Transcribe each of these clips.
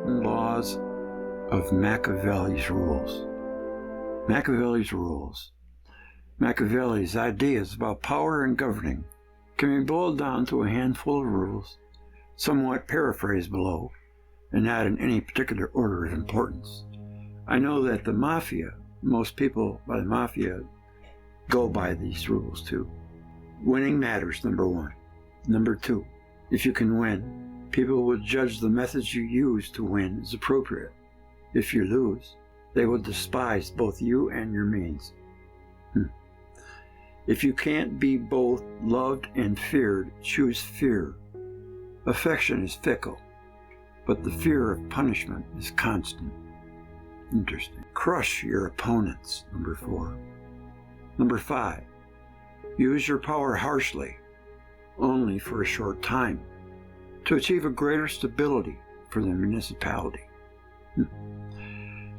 unwritten laws of Machiavelli's Rules. Machiavelli's Rules. Machiavelli's ideas about power and governing can be boiled down to a handful of rules, somewhat paraphrased below, and not in any particular order of importance. I know that the Mafia, most people by the Mafia go by these rules too. Winning matters, number one. Number two, if you can win, people will judge the methods you use to win as appropriate. If you lose, they will despise both you and your means. If you can't be both loved and feared, choose fear. Affection is fickle, but the fear of punishment is constant. Interesting. Crush your opponents, number 4. Number 5, use your power harshly, only for a short time, to achieve a greater stability for the municipality.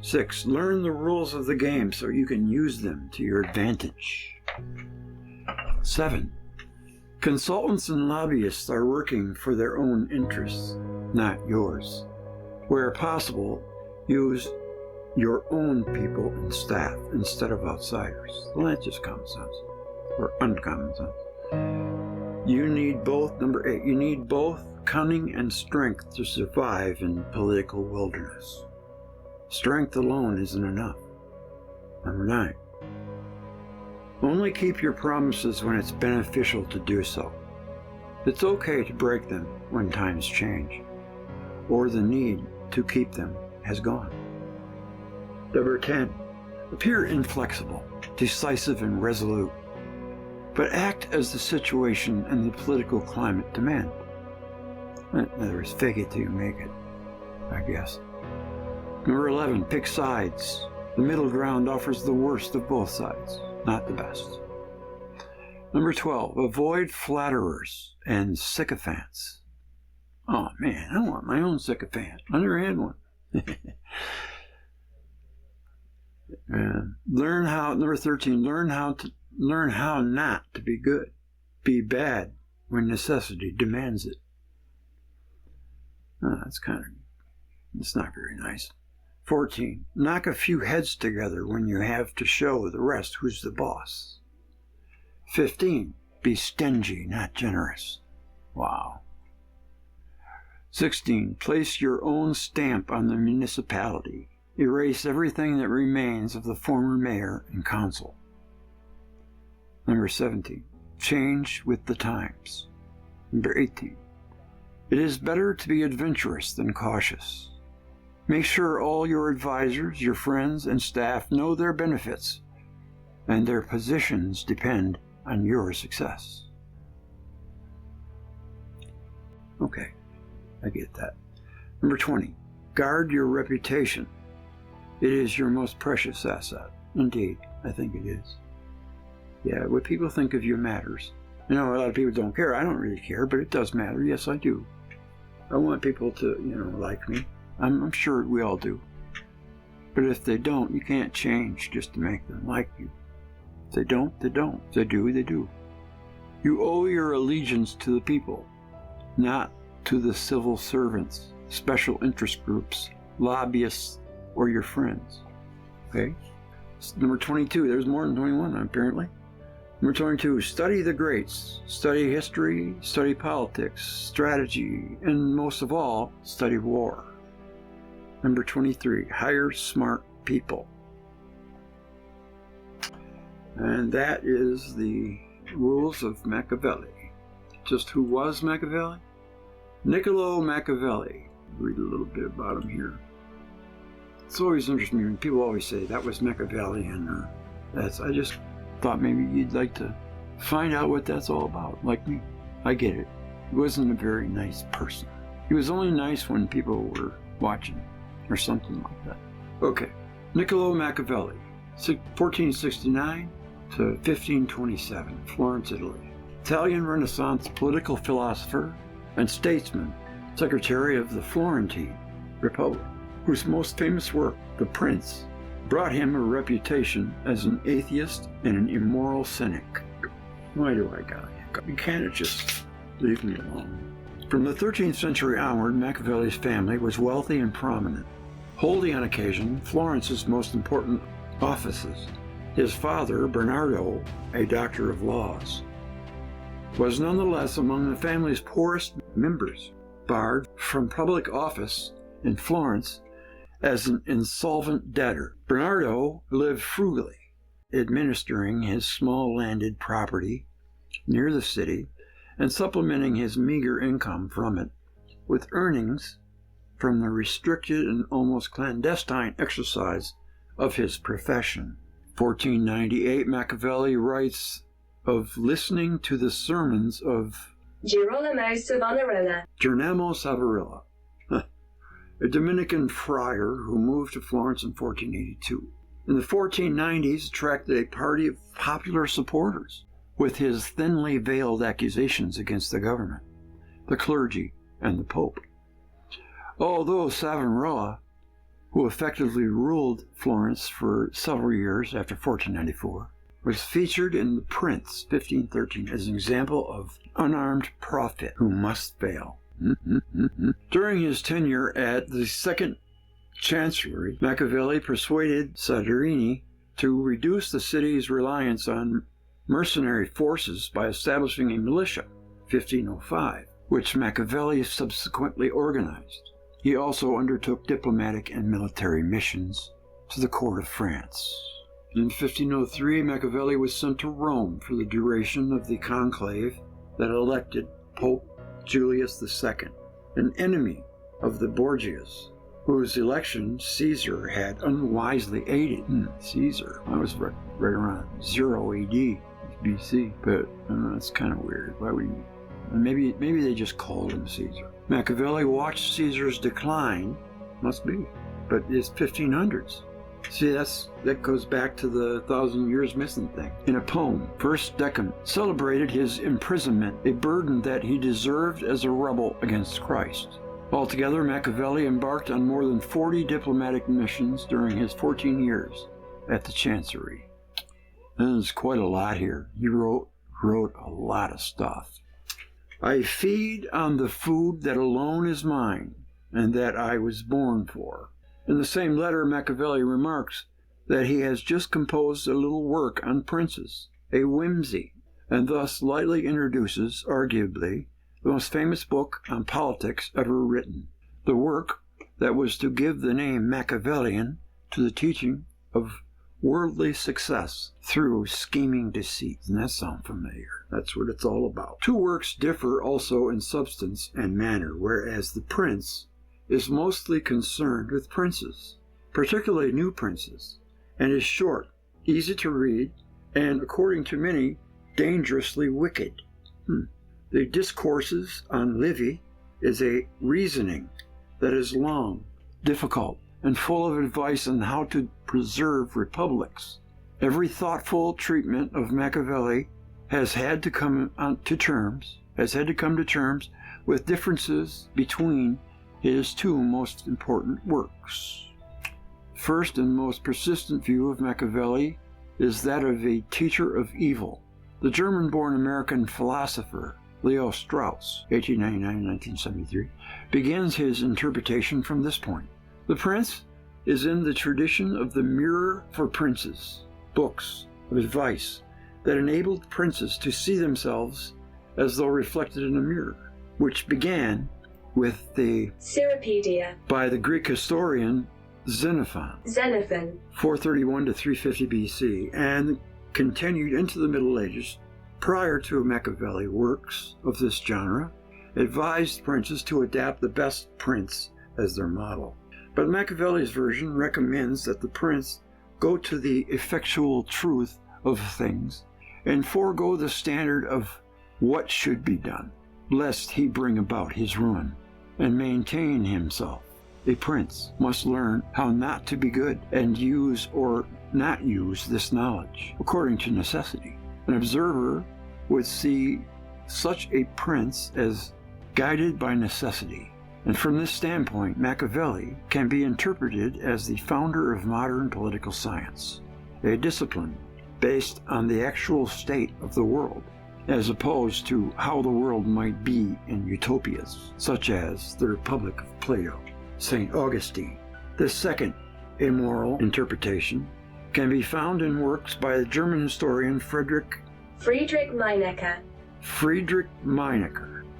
6, learn the rules of the game so you can use them to your advantage. 7, consultants and lobbyists are working for their own interests, not yours. Where possible, use your own people and staff instead of outsiders. Well, that's just common sense, or uncommon sense. You need both, number 8, you need both cunning and strength to survive in political wilderness. Strength alone isn't enough. Number 9, only keep your promises when it's beneficial to do so. It's okay to break them when times change, or the need to keep them has gone. Number 10, appear inflexible, decisive, and resolute, but act as the situation and the political climate demand. In other words, fake it till you make it, I guess. Number 11, pick sides. The middle ground offers the worst of both sides, not the best. Number 12, avoid flatterers and sycophants. Oh man, I want my own sycophant. I never had one. Learn how, number 13, learn how not to be good. Be bad when necessity demands it. It's not very nice. 14, knock a few heads together when you have to show the rest who's the boss. 15, be stingy, not generous. Wow. 16, place your own stamp on the municipality. Erase everything that remains of the former mayor and council. Number 17, change with the times. Number 18, it is better to be adventurous than cautious. Make sure all your advisors, your friends, and staff know their benefits, and their positions depend on your success. Okay, I get that. Number 20, guard your reputation. It is your most precious asset. Indeed, I think it is. Yeah, what people think of you matters. I know a lot of people don't care. I don't really care, but it does matter. Yes, I do. I want people to, like me. I'm sure we all do. But if they don't, you can't change just to make them like you. If they don't, they don't. If they do, they do. You owe your allegiance to the people, not to the civil servants, special interest groups, lobbyists, or your friends. Okay? Number 22, there's more than 21 apparently. Number 22, study the greats. Study history, study politics, strategy, and most of all, study war. Number 23, hire smart people. And that is the rules of Machiavelli. Just who was Machiavelli? Niccolo Machiavelli. Read a little bit about him here. It's always interesting me when people always say that was Machiavellian. I just thought maybe you'd like to find out what that's all about, like me. I get it. He wasn't a very nice person. He was only nice when people were watching, or something like that. Okay, Niccolo Machiavelli, 1469 to 1527, Florence, Italy. Italian Renaissance political philosopher and statesman, secretary of the Florentine Republic, whose most famous work, The Prince, brought him a reputation as an atheist and an immoral cynic. Why do I gotta hiccup? You can't just leave me alone. From the 13th century onward, Machiavelli's family was wealthy and prominent, holding on occasion Florence's most important offices. His father, Bernardo, a doctor of laws, was nonetheless among the family's poorest members, barred from public office in Florence as an insolvent debtor. Bernardo lived frugally, administering his small landed property near the city and supplementing his meager income from it with earnings from the restricted and almost clandestine exercise of his profession. 1498, Machiavelli writes of listening to the sermons of Girolamo Savonarola, a Dominican friar who moved to Florence in 1482. In the 1490s, attracted a party of popular supporters with his thinly veiled accusations against the government, the clergy, and the Pope. Although Savonarola, who effectively ruled Florence for several years after 1494, was featured in The Prince, 1513, as an example of unarmed prophet who must fail. During his tenure at the Second Chancellery, Machiavelli persuaded Soderini to reduce the city's reliance on mercenary forces by establishing a militia, 1505, which Machiavelli subsequently organized. He also undertook diplomatic and military missions to the court of France. In 1503, Machiavelli was sent to Rome for the duration of the conclave that elected Pope Julius II, an enemy of the Borgias, whose election Caesar had unwisely aided. Caesar, I was right around 0 AD, BC, but that's kind of weird. Why would you? Maybe they just called him Caesar. Machiavelli watched Caesar's decline, must be, but it's 1500s. See, that goes back to the 1,000 Years Missing thing. In a poem, First Decim celebrated his imprisonment, a burden that he deserved as a rebel against Christ. Altogether, Machiavelli embarked on more than 40 diplomatic missions during his 14 years at the Chancery. There's quite a lot here. He wrote a lot of stuff. I feed on the food that alone is mine, and that I was born for. In the same letter, Machiavelli remarks that he has just composed a little work on princes, a whimsy, and thus lightly introduces, arguably, the most famous book on politics ever written. The work that was to give the name Machiavellian to the teaching of worldly success through scheming deceit. Doesn't that sound familiar? That's what it's all about. Two works differ also in substance and manner, whereas The Prince is mostly concerned with princes, particularly new princes, and is short, easy to read, and, according to many, dangerously wicked. The Discourses on Livy is a reasoning that is long, difficult, and full of advice on how to preserve republics. Every thoughtful treatment of Machiavelli has had to come to terms with differences between his two most important works. First and most persistent view of Machiavelli is that of a teacher of evil. The German-born American philosopher Leo Strauss, 1899-1973, begins his interpretation from this point. The Prince is in the tradition of the Mirror for Princes, books of advice that enabled princes to see themselves as though reflected in a mirror, which began with the Cyropedia by the Greek historian Xenophon, 431 to 350 BC, and continued into the Middle Ages. Prior to Machiavelli, works of this genre advised princes to adapt the best prince as their model. But Machiavelli's version recommends that the prince go to the effectual truth of things and forego the standard of what should be done, lest he bring about his ruin and maintain himself. A prince must learn how not to be good and use or not use this knowledge according to necessity. An observer would see such a prince as guided by necessity. And from this standpoint, Machiavelli can be interpreted as the founder of modern political science, a discipline based on the actual state of the world as opposed to how the world might be in utopias, such as the Republic of Plato, St. Augustine. The second immoral interpretation can be found in works by the German historian Friedrich Meinecke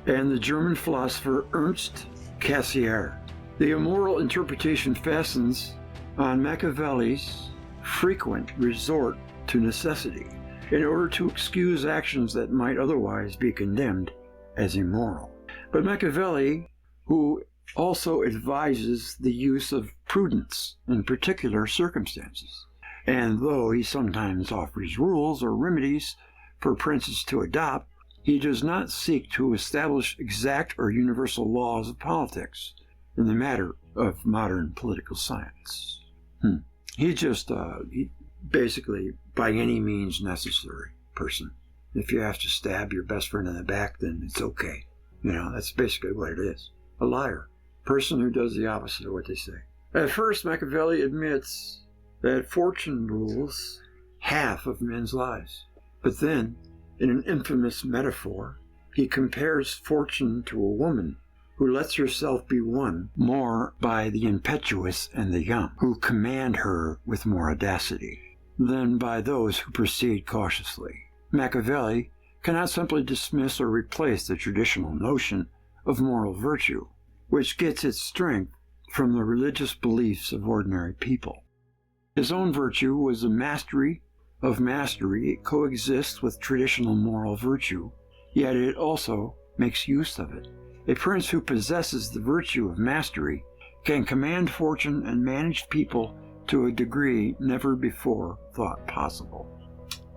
and the German philosopher Ernst Cassirer. The immoral interpretation fastens on Machiavelli's frequent resort to necessity in order to excuse actions that might otherwise be condemned as immoral. But Machiavelli, who also advises the use of prudence in particular circumstances, and though he sometimes offers rules or remedies for princes to adopt, he does not seek to establish exact or universal laws of politics in the matter of modern political science. He's just basically by any means necessary person. If you have to stab your best friend in the back, then it's okay. That's basically what it is. A liar. Person who does the opposite of what they say. At first, Machiavelli admits that fortune rules half of men's lives. But then, in an infamous metaphor, he compares fortune to a woman who lets herself be won more by the impetuous and the young, who command her with more audacity, than by those who proceed cautiously. Machiavelli cannot simply dismiss or replace the traditional notion of moral virtue, which gets its strength from the religious beliefs of ordinary people. His own virtue was the mastery of mastery. It coexists with traditional moral virtue, yet it also makes use of it. A prince who possesses the virtue of mastery can command fortune and manage people to a degree never before thought possible.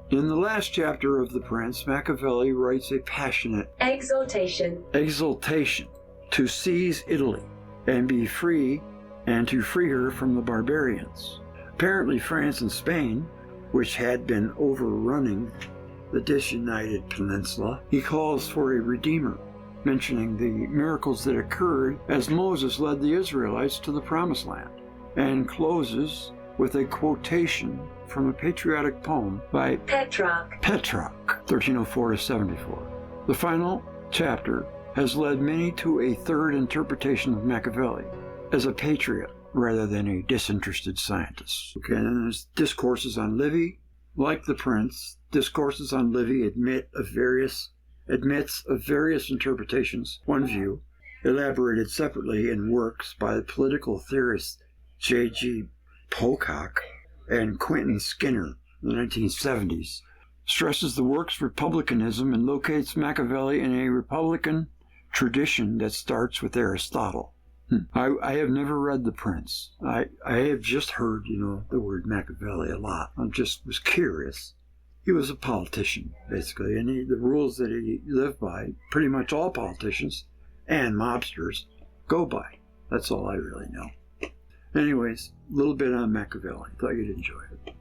In the last chapter of The Prince, Machiavelli writes a passionate exultation to seize Italy and be free, and to free her from the barbarians. Apparently France and Spain, which had been overrunning the disunited peninsula, he calls for a redeemer, mentioning the miracles that occurred as Moses led the Israelites to the Promised Land, and closes with a quotation from a patriotic poem by Petrarch, 1304-74. The final chapter has led many to a third interpretation of Machiavelli as a patriot rather than a disinterested scientist. Okay, and then there's Discourses on Livy. Like The Prince, Discourses on Livy admits of various interpretations. One view, elaborated separately in works by the political theorists J.G. Pocock and Quentin Skinner in the 1970s, stresses the work's republicanism and locates Machiavelli in a republican tradition that starts with Aristotle. I have never read The Prince. I have just heard, the word Machiavelli a lot. I just was curious. He was a politician, basically, and the rules that he lived by, pretty much all politicians and mobsters go by. That's all I really know. Anyways, a little bit on Machiavelli. Thought you'd enjoy it.